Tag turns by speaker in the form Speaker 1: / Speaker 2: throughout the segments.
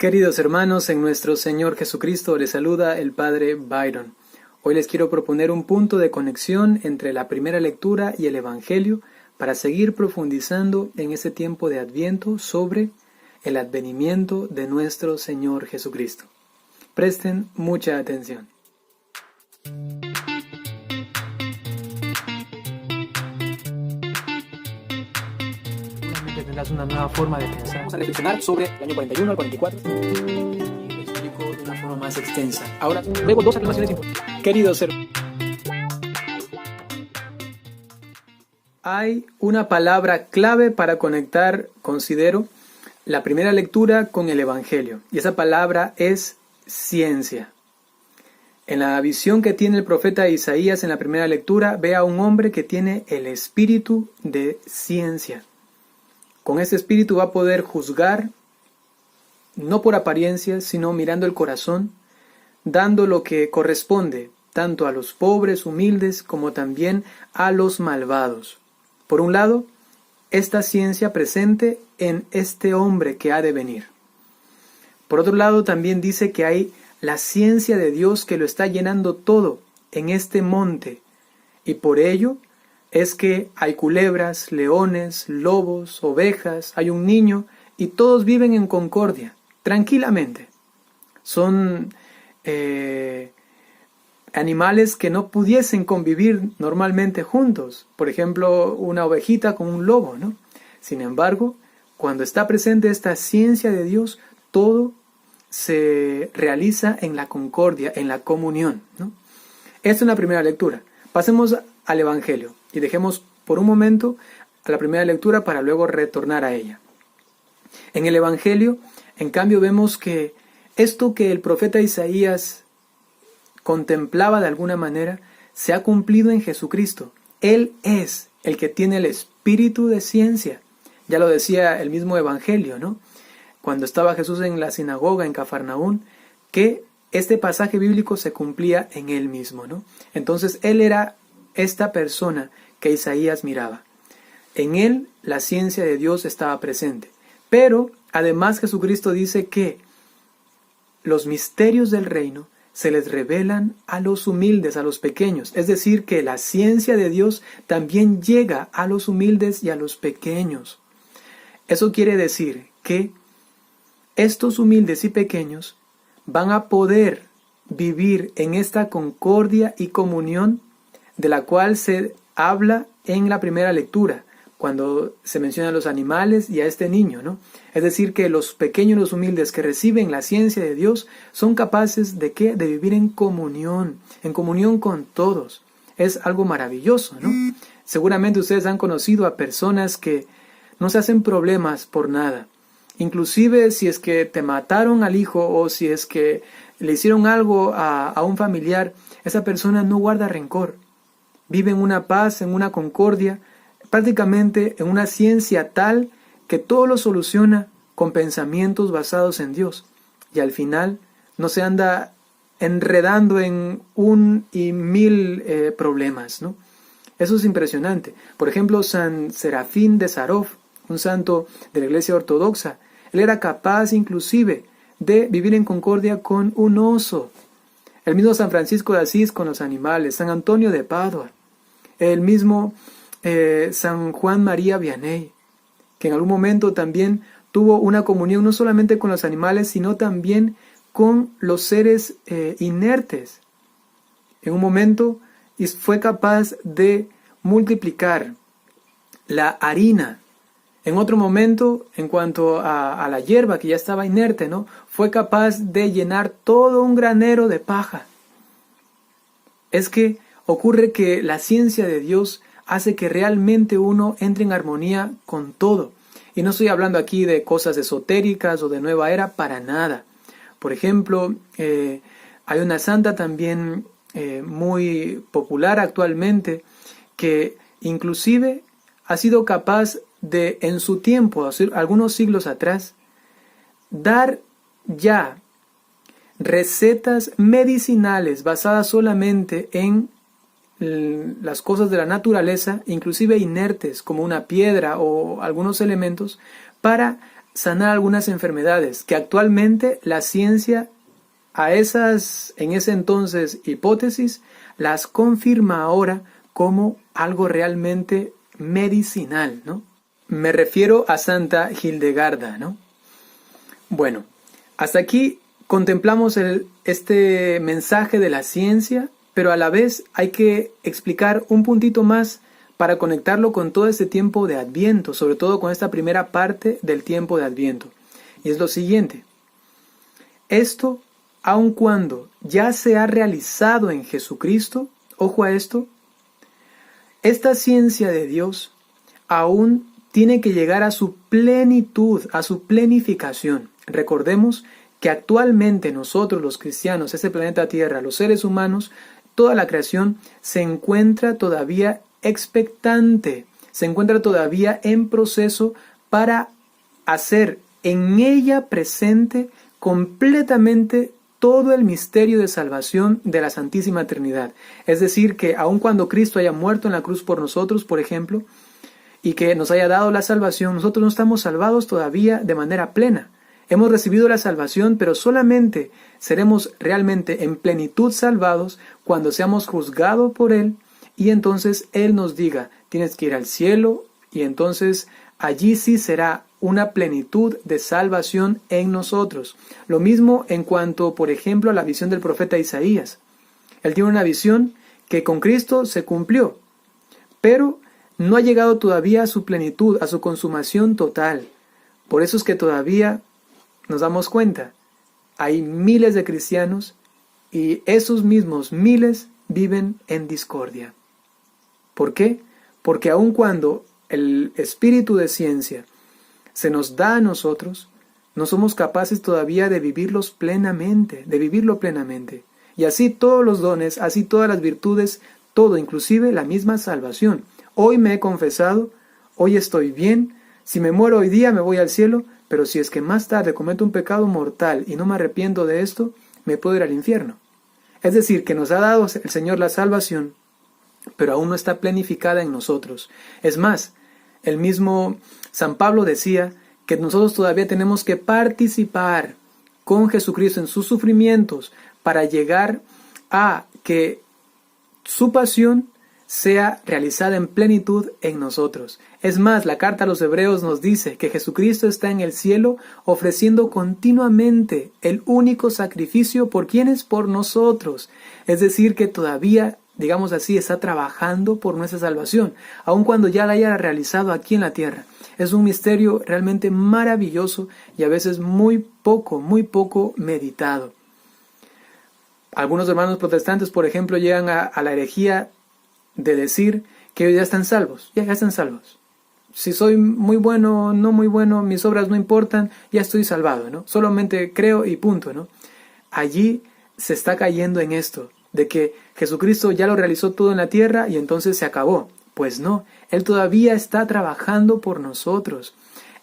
Speaker 1: Queridos hermanos, en nuestro Señor Jesucristo les saluda el Padre Byron. Hoy les quiero proponer un punto de conexión entre la primera lectura y el Evangelio para seguir profundizando en este tiempo de Adviento sobre el advenimiento de nuestro Señor Jesucristo. Presten mucha atención. Tendrás una nueva forma de pensar. Vamos a reflexionar sobre el año 41 al 44 y lo explico de una forma más extensa. Ahora, luego dos afirmaciones importantes. Queridos hermanos, hay una palabra clave para conectar, considero, la primera lectura con el Evangelio. Y esa palabra es ciencia. En la visión que tiene el profeta Isaías en la primera lectura, ve a un hombre que tiene el espíritu de ciencia. Con ese espíritu va a poder juzgar, no por apariencias, sino mirando el corazón, dando lo que corresponde, tanto a los pobres, humildes, como también a los malvados. Por un lado, esta ciencia presente en este hombre que ha de venir. Por otro lado, también dice que hay la ciencia de Dios que lo está llenando todo en este monte, y por ello es que hay culebras, leones, lobos, ovejas, hay un niño y todos viven en concordia, tranquilamente. Son animales que no pudiesen convivir normalmente juntos. Por ejemplo, una ovejita con un lobo, ¿no? Sin embargo, cuando está presente esta ciencia de Dios, todo se realiza en la concordia, en la comunión, ¿no? Esta es una primera lectura. Pasemos al Evangelio y dejemos por un momento a la primera lectura para luego retornar a ella. En el Evangelio, en cambio, vemos que esto que el profeta Isaías contemplaba de alguna manera se ha cumplido en Jesucristo. Él es el que tiene el espíritu de ciencia. Ya lo decía el mismo Evangelio, ¿no? Cuando estaba Jesús en la sinagoga en Cafarnaún, que este pasaje bíblico se cumplía en él mismo, ¿no? Entonces él era esta persona que Isaías miraba. En él la ciencia de Dios estaba presente. Pero además Jesucristo dice que los misterios del reino se les revelan a los humildes, a los pequeños. Es decir, que la ciencia de Dios también llega a los humildes y a los pequeños. Eso quiere decir que estos humildes y pequeños van a poder vivir en esta concordia y comunión de la cual se habla en la primera lectura, cuando se mencionan los animales y a este niño, ¿no? Es decir, que los pequeños y los humildes que reciben la ciencia de Dios son capaces ¿de qué? De vivir en comunión con todos. Es algo maravilloso, ¿no? Seguramente ustedes han conocido a personas que no se hacen problemas por nada. Inclusive si es que te mataron al hijo o si es que le hicieron algo a un familiar, esa persona no guarda rencor. Vive en una paz, en una concordia, prácticamente en una ciencia tal que todo lo soluciona con pensamientos basados en Dios. Y al final no se anda enredando en un y mil problemas, ¿no? Eso es impresionante. Por ejemplo, San Serafín de Sarov, un santo de la Iglesia Ortodoxa, él era capaz inclusive de vivir en concordia con un oso. El mismo San Francisco de Asís con los animales, San Antonio de Padua, el mismo San Juan María Vianney, que en algún momento también tuvo una comunión no solamente con los animales, sino también con los seres inertes. En un momento fue capaz de multiplicar la harina. En otro momento, en cuanto a la hierba que ya estaba inerte, ¿no? Fue capaz de llenar todo un granero de paja. Es que ocurre que la ciencia de Dios hace que realmente uno entre en armonía con todo. Y no estoy hablando aquí de cosas esotéricas o de nueva era, para nada. Por ejemplo, hay una santa también muy popular actualmente que inclusive ha sido capaz de, en su tiempo, algunos siglos atrás, dar ya recetas medicinales basadas solamente en las cosas de la naturaleza, inclusive inertes como una piedra o algunos elementos, para sanar algunas enfermedades que actualmente la ciencia en ese entonces hipótesis las confirma ahora como algo realmente medicinal, ¿no? Me refiero a Santa Hildegarda, ¿no? Bueno, hasta aquí contemplamos este mensaje de la ciencia, pero a la vez hay que explicar un puntito más para conectarlo con todo este tiempo de Adviento, sobre todo con esta primera parte del tiempo de Adviento. Y es lo siguiente: esto, aun cuando ya se ha realizado en Jesucristo, ojo a esto, esta ciencia de Dios aún tiene que llegar a su plenitud, a su plenificación. Recordemos que actualmente nosotros los cristianos, este planeta Tierra, los seres humanos, toda la creación se encuentra todavía expectante, se encuentra todavía en proceso para hacer en ella presente completamente todo el misterio de salvación de la Santísima Trinidad. Es decir, que aun cuando Cristo haya muerto en la cruz por nosotros, por ejemplo, y que nos haya dado la salvación, nosotros no estamos salvados todavía de manera plena. Hemos recibido la salvación, pero solamente seremos realmente en plenitud salvados cuando seamos juzgados por Él y entonces Él nos diga, tienes que ir al cielo, y entonces allí sí será una plenitud de salvación en nosotros. Lo mismo en cuanto, por ejemplo, a la visión del profeta Isaías. Él tiene una visión que con Cristo se cumplió, pero no ha llegado todavía a su plenitud, a su consumación total. Por eso es que todavía nos damos cuenta, hay miles de cristianos y esos mismos miles viven en discordia. ¿Por qué? Porque aun cuando el espíritu de ciencia se nos da a nosotros, no somos capaces todavía de vivirlo plenamente. Y así todos los dones, así todas las virtudes, todo, inclusive la misma salvación. Hoy me he confesado, hoy estoy bien, si me muero hoy día me voy al cielo, pero si es que más tarde cometo un pecado mortal y no me arrepiento de esto, me puedo ir al infierno. Es decir, que nos ha dado el Señor la salvación, pero aún no está planificada en nosotros. Es más, el mismo San Pablo decía que nosotros todavía tenemos que participar con Jesucristo en sus sufrimientos para llegar a que su pasión sea realizada en plenitud en nosotros. Es más, la carta a los Hebreos nos dice que Jesucristo está en el cielo ofreciendo continuamente el único sacrificio por quienes, por nosotros. Es decir, que todavía, digamos así, está trabajando por nuestra salvación, aun cuando ya la haya realizado aquí en la tierra. Es un misterio realmente maravilloso y a veces muy poco meditado. Algunos hermanos protestantes, por ejemplo, llegan a la herejía de decir que ellos ya están salvos, ya están salvos. Si soy muy bueno, no muy bueno, mis obras no importan, ya estoy salvado, ¿no? Solamente creo y punto, ¿no? Allí se está cayendo en esto, de que Jesucristo ya lo realizó todo en la tierra y entonces se acabó. Pues no, Él todavía está trabajando por nosotros.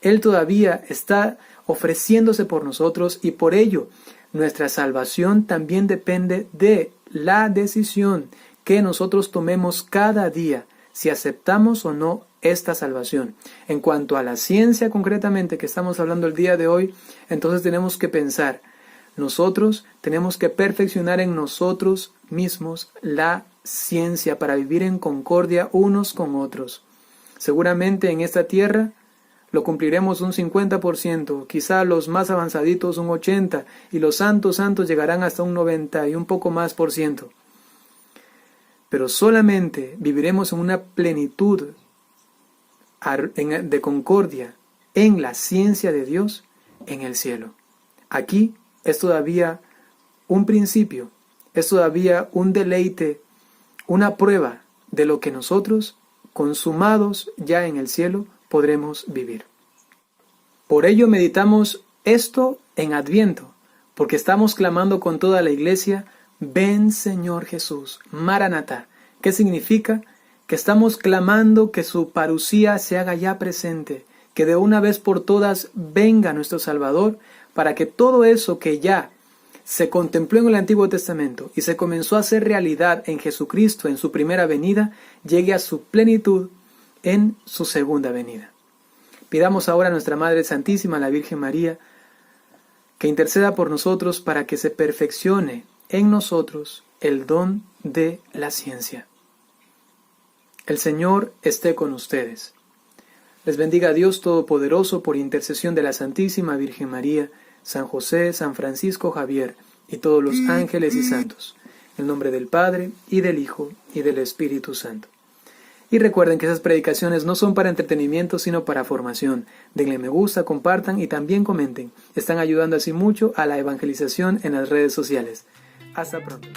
Speaker 1: Él todavía está ofreciéndose por nosotros y por ello nuestra salvación también depende de la decisión que nosotros tomemos cada día, si aceptamos o no esta salvación. En cuanto a la ciencia concretamente que estamos hablando el día de hoy, entonces tenemos que pensar, nosotros tenemos que perfeccionar en nosotros mismos la ciencia para vivir en concordia unos con otros. Seguramente en esta tierra lo cumpliremos un 50%, quizá los más avanzaditos un 80%, y los santos llegarán hasta un 90% y un poco más por ciento. Pero solamente viviremos en una plenitud de concordia en la ciencia de Dios en el cielo. Aquí es todavía un principio, es todavía un deleite, una prueba de lo que nosotros, consumados ya en el cielo, podremos vivir. Por ello meditamos esto en Adviento, porque estamos clamando con toda la iglesia, ven Señor Jesús, Maranatá. ¿Qué significa? Que estamos clamando que su parusía se haga ya presente, que de una vez por todas venga nuestro Salvador, para que todo eso que ya se contempló en el Antiguo Testamento y se comenzó a hacer realidad en Jesucristo en su primera venida, llegue a su plenitud en su segunda venida. Pidamos ahora a nuestra Madre Santísima, la Virgen María, que interceda por nosotros para que se perfeccione en nosotros el don de la ciencia. El Señor esté con ustedes. Les bendiga Dios Todopoderoso por intercesión de la Santísima Virgen María, San José, San Francisco Javier y todos los ángeles y santos. En el nombre del Padre, y del Hijo, y del Espíritu Santo. Y recuerden que esas predicaciones no son para entretenimiento, sino para formación. Denle me gusta, compartan y también comenten. Están ayudando así mucho a la evangelización en las redes sociales. Hasta pronto.